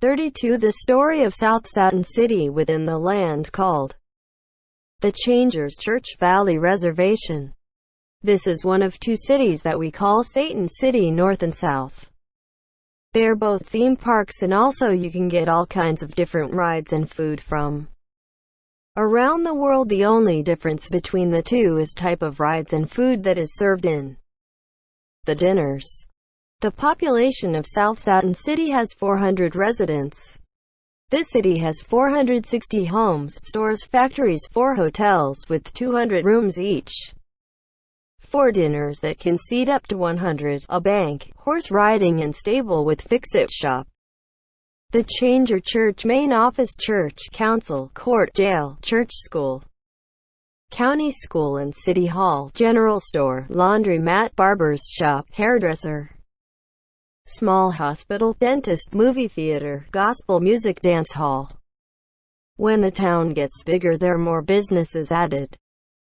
32. The story of South Satin City within the land called the Changers Church Valley Reservation. This is one of two cities that we call Satin City, north and south. They're both theme parks, and also you can get all kinds of different rides and food from around the world. The only difference between the two is type of rides and food that is served in the dinners. The population of South Satin City has 400 residents. This city has 460 homes, stores, factories, 4 hotels with 200 rooms each, 4 dinners that can seat up to 100, a bank, horse riding and stable with fix-it shop. The Changer Church main office, church, council, court, jail, church, school, county school and city hall, general store, laundromat, barber's shop, hairdresser, small hospital, dentist, movie theater, gospel music, dance hall. When the town gets bigger, there are more businesses added.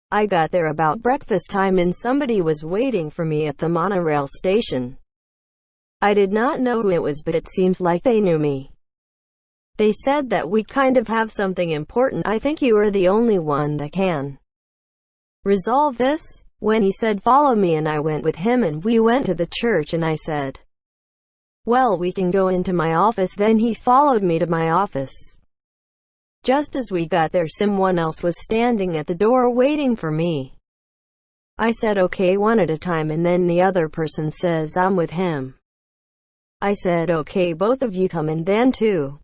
I got there about breakfast time and somebody was waiting for me at the monorail station. I did not know who it was, but it seems like they knew me. They said that we kind of have something important. I think you are the only one that can resolve this. When he said follow me, and I went with him, and we went to the church, and I said, well, we can go into my office. Then he followed me to my office. Just as we got there, someone else was standing at the door waiting for me. I said okay, one at a time, and then the other person says I'm with him. I said okay, both of you come in then too.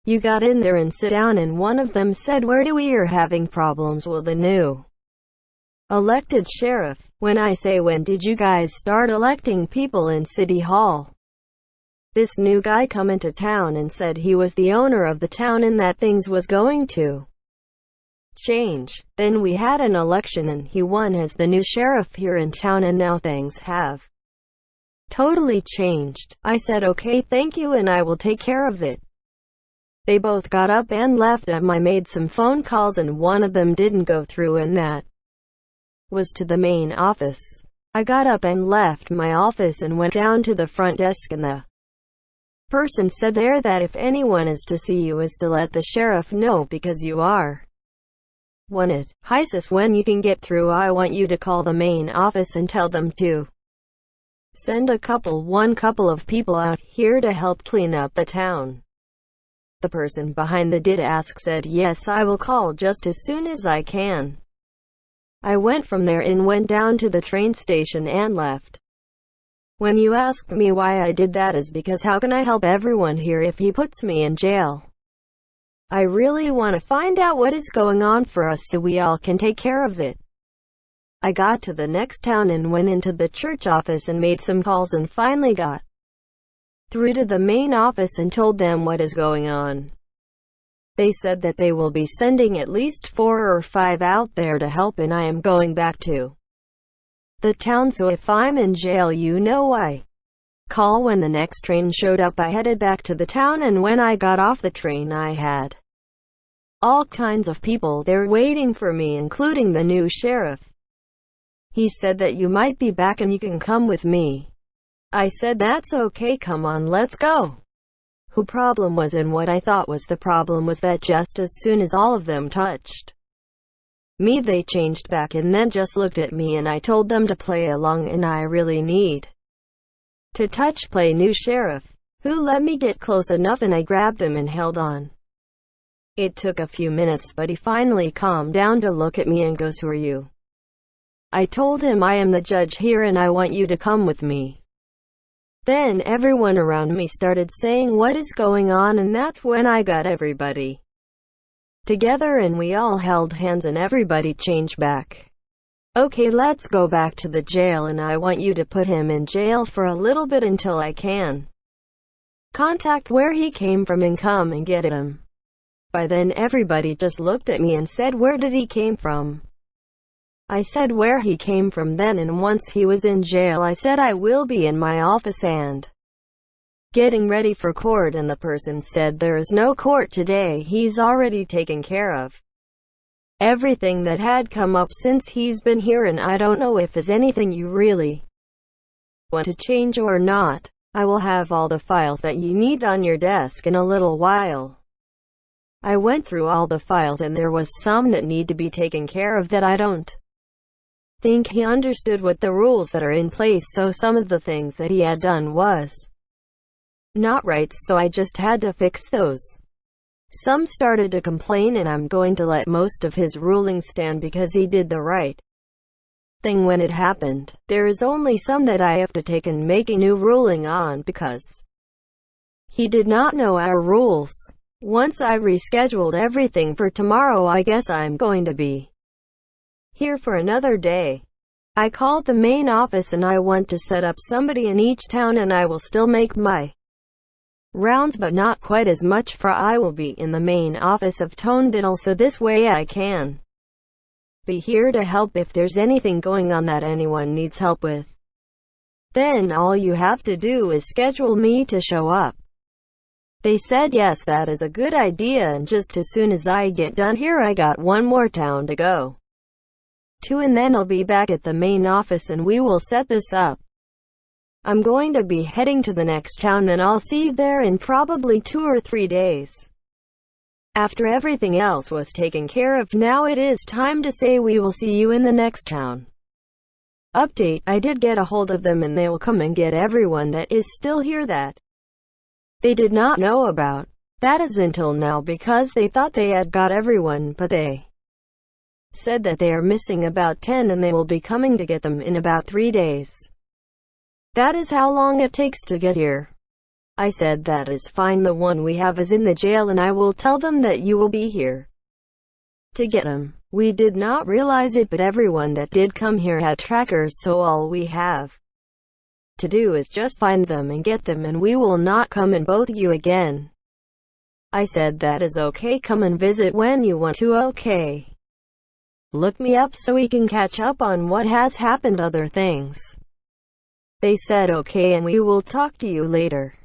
You got in there and sit down, and one of them said, where do we are having problems? Well, the new elected sheriff. When I say, when did you guys start electing people in City Hall? This new guy come into town and said he was the owner of the town and that things was going to change. Then we had an election and he won as the new sheriff here in town, and now things have totally changed. I said okay, thank you, and I will take care of it. They both got up and left. I made some phone calls and one of them didn't go through, and that was to the main office. I got up and left my office and went down to the front desk, and the person said there that if anyone is to see you is to let the sheriff know, because you are wanted. Hi sis, when you can get through, I want you to call the main office and tell them to send one couple of people out here to help clean up the town. The person behind the desk said yes, I will call just as soon as I can. I went from there and went down to the train station and left. When you ask me why I did that, is because how can I help everyone here if he puts me in jail? I really want to find out what is going on for us so we all can take care of it. I got to the next town and went into the church office and made some calls and finally got through to the main office and told them what is going on. They said that they will be sending at least 4 or 5 out there to help, and I am going back to the town, so if I'm in jail, you know why. Call. When the next train showed up, I headed back to the town, and when I got off the train, I had all kinds of people there waiting for me, including the new sheriff. He said that you might be back and you can come with me. I said that's okay, come on, let's go. Who problem was, and what I thought was the problem was that just as soon as all of them touched me, they changed back and then just looked at me, and I told them to play along, and I really need to play new sheriff, who let me get close enough, and I grabbed him and held on. It took a few minutes, but he finally calmed down to look at me and goes, who are you? I told him I am the judge here and I want you to come with me. Then everyone around me started saying what is going on, and that's when I got everybody together and we all held hands and everybody changed back. Okay, let's go back to the jail, and I want you to put him in jail for a little bit until I can contact where he came from and come and get him. By then everybody just looked at me and said, where did he came from? I said where he came from then, and once he was in jail I said I will be in my office and getting ready for court, and the person said there is no court today, he's already taken care of everything that had come up since he's been here, and I don't know if is anything you really want to change or not. I will have all the files that you need on your desk in a little while. I went through all the files and there was some that need to be taken care of that I don't think he understood what the rules that are in place, so some of the things that he had done was not right, so I just had to fix those. Some started to complain and I'm going to let most of his rulings stand because he did the right thing when it happened. There is only some that I have to take and make a new ruling on because he did not know our rules. Once I rescheduled everything for tomorrow, I guess I'm going to be here for another day. I called the main office and I want to set up somebody in each town, and I will still make my rounds but not quite as much, for I will be in the main office of Tonedale, so this way I can be here to help if there's anything going on that anyone needs help with. Then all you have to do is schedule me to show up. They said yes, that is a good idea, and just as soon as I get done here I got one more town to go to, and then I'll be back at the main office and we will set this up. I'm going to be heading to the next town and I'll see you there in probably 2 or 3 days. After everything else was taken care of, now it is time to say we will see you in the next town. Update: I did get a hold of them and they will come and get everyone that is still here that they did not know about. That is until now, because they thought they had got everyone, but they said that they are missing about 10 and they will be coming to get them in about 3 days. That is how long it takes to get here. I said that is fine, the one we have is in the jail and I will tell them that you will be here to get him. We did not realize it, but everyone that did come here had trackers, so all we have to do is just find them and get them, and we will not come and bother you again. I said that is okay, come and visit when you want to. Okay. Look me up so we can catch up on what has happened, other things. They said okay, and we will talk to you later.